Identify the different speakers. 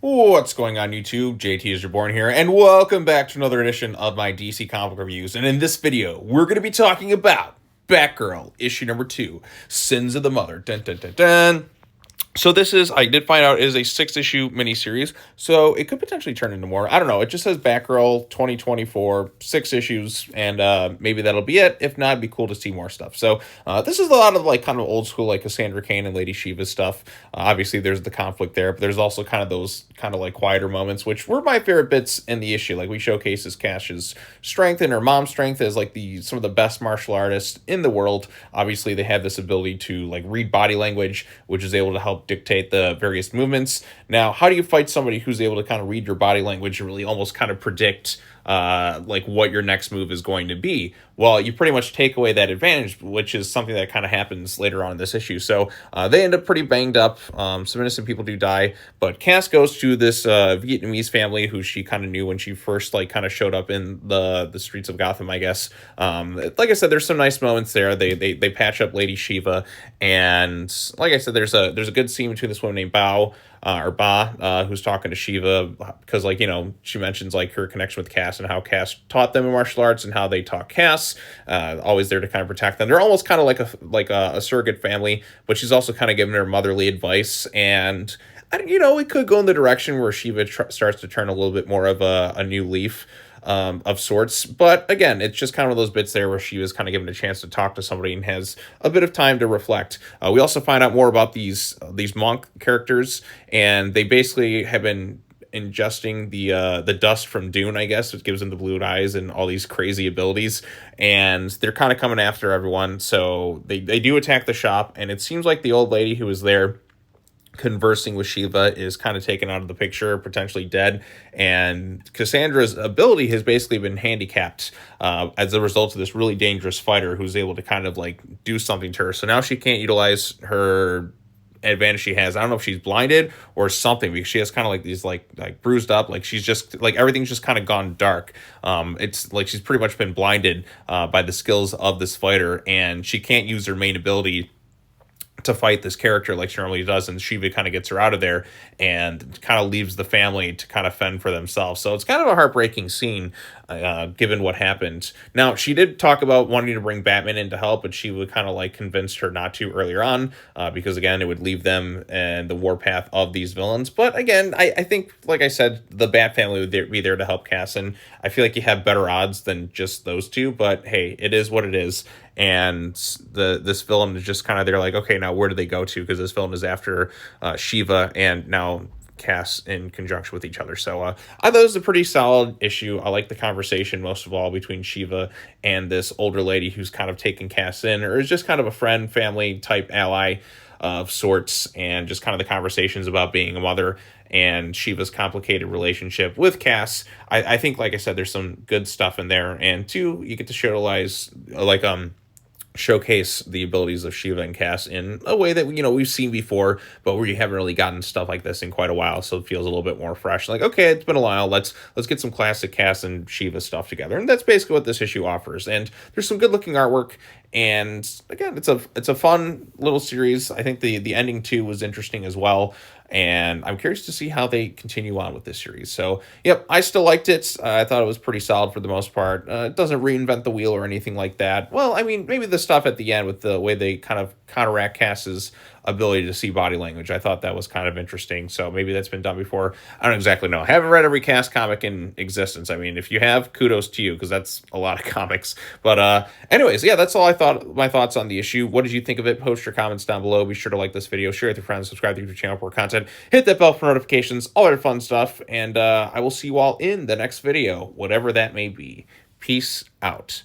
Speaker 1: What's going on, YouTube? JT is Reborn here, and welcome back to another edition of my DC comic reviews. And in this video, we're going to be talking about Batgirl, issue number 2, Sins of the Mother. Dun, dun, dun, dun. So this is, I did find out, is a 6-issue miniseries, so it could potentially turn into more. I don't know. It just says Batgirl 2024, 6 issues, and maybe that'll be it. If not, it'd be cool to see more stuff. So this is a lot of like kind of old school, like Cassandra Cain and Lady Shiva stuff. Obviously, there's the conflict there, but there's also kind of those kind of like quieter moments, which were my favorite bits in the issue. Like we showcases Cash's strength and her mom's strength as like some of the best martial artists in the world. Obviously, they have this ability to like read body language, which is able to help dictate the various movements. Now, how do you fight somebody who's able to kind of read your body language and really almost kind of predict like what your next move is going to be? Well, you pretty much take away that advantage, which is something that kind of happens later on in this issue. So they end up pretty banged up. Some innocent people do die, but Cass goes to this Vietnamese family who she kind of knew when she first like kind of showed up in the streets of Gotham, I guess. Like I said, there's some nice moments there. They patch up Lady Shiva, and like I said, there's a good scene between this woman named Ba, who's talking to Shiva, because like, you know, she mentions like her connection with Cass and how Cass taught them in martial arts and how they taught Cass, always there to kind of protect them. They're almost kind of like a surrogate family, but she's also kind of giving her motherly advice. And you know, it could go in the direction where Shiva starts to turn a little bit more of a new leaf of sorts. But again, it's just kind of those bits there where she was kind of given a chance to talk to somebody and has a bit of time to reflect. We also find out more about these monk characters, and they basically have been ingesting the dust from Dune, I guess, which gives them the blue eyes and all these crazy abilities, and they're kind of coming after everyone. So they do attack the shop, and it seems like the old lady who was there conversing with Shiva is kind of taken out of the picture, potentially dead, and Cassandra's ability has basically been handicapped as a result of this really dangerous fighter who's able to kind of like do something to her. So now she can't utilize her advantage she has. I don't know if she's blinded or something, because she has kind of like these like bruised up, like she's just like everything's just kind of gone dark. It's like she's pretty much been blinded by the skills of this fighter, and she can't use her main ability to fight this character like she normally does, and Shiva kind of gets her out of there and kind of leaves the family to kind of fend for themselves. So it's kind of a heartbreaking scene, given what happened. Now, she did talk about wanting to bring Batman in to help, but she would kind of like convinced her not to earlier on, because again, it would leave them and the warpath of these villains. But again, I think, like I said, the Bat family would be there to help Cass, and I feel like you have better odds than just those two. But hey, it is what it is. And this villain is just kind of there like, okay, now where do they go to? Because this villain is after Shiva and now Cass in conjunction with each other. So I thought it was a pretty solid issue. I like the conversation most of all between Shiva and this older lady who's kind of taken Cass in, or is just kind of a friend, family type ally of sorts, and just kind of the conversations about being a mother and Shiva's complicated relationship with Cass. I think, like I said, there's some good stuff in there, and two, you get to showcase the abilities of Shiva and Cass in a way that, you know, we've seen before, but we haven't really gotten stuff like this in quite a while, so it feels a little bit more fresh. Like, okay, it's been a while, let's get some classic Cass and Shiva stuff together, and that's basically what this issue offers. And there's some good looking artwork, and again, it's a fun little series. I think the ending too was interesting as well, and I'm curious to see how they continue on with this series. So, yep, I still liked it. I thought it was pretty solid for the most part. It doesn't reinvent the wheel or anything like that. Well, I mean, maybe the stuff at the end with the way they kind of counteract Cass's ability to see body language, I thought that was kind of interesting. So maybe that's been done before. I don't exactly know. I haven't read every Cass comic in existence. I mean, if you have, kudos to you, because that's a lot of comics. But anyways, yeah, that's all I thought. My thoughts on the issue. What did you think of it? Post your comments down below. Be sure to like this video, share it with your friends, subscribe to the YouTube channel for more content, hit that bell for notifications, all that fun stuff, and I will see you all in the next video, whatever that may be. Peace out.